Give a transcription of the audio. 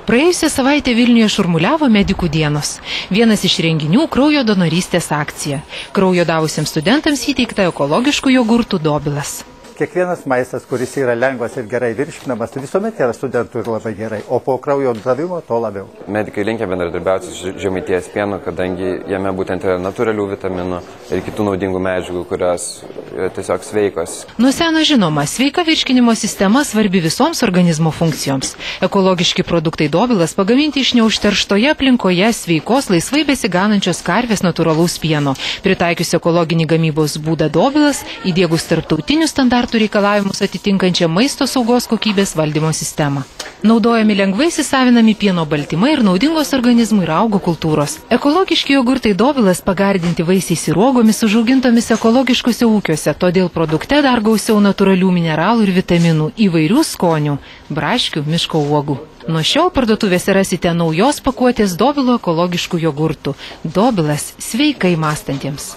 Praėjusią savaitę Vilniuje šurmuliavo medikų dienos. Vienas iš renginių – kraujo donorystės akcija. Kraujo davusiems studentams įteikta ekologiškų jogurtų Dobilas. Kiekvienas maistas, kuris yra lengvas ir gerai virškinamas, visuomet yra studentų ir labai gerai, o po kraujo davimo to labiau. Medikai linkę bendradarbiauti su Žemaitijos pienu, kadangi jame būtent yra natūralių vitaminų ir kitų naudingų medžiagų, kurios yra tiesiog sveikos. Nuo seno žinoma, sveika virškinimo sistema svarbi visoms organizmo funkcijoms. Ekologiški produktai Dobilas pagaminti iš neužterštoje aplinkoje sveikos, laisvai besiganančios karvės natūralaus pieno. Pritaikius ekologinį gamybos būdą Dobilas, įdiegus tarptautinius standartus reikalavimus atitinkančią maisto saugos kokybės valdymo sistemą. Naudojami lengvai įsisavinami pieno baltymai ir naudingos organizmui ir augo kultūros. Ekologiški jogurtai Dobilas pagardinti vaisiais ir uogomis užaugintomis ekologiškuose ūkiuose, todėl produkte dar gausiau natūralių mineralų ir vitaminų, įvairių skonių, braškių, miško uogų. Nuo šiol parduotuvėse rasite naujos pakuotės Dobilo ekologiškų jogurtų. Dobilas sveikai mąstantiems.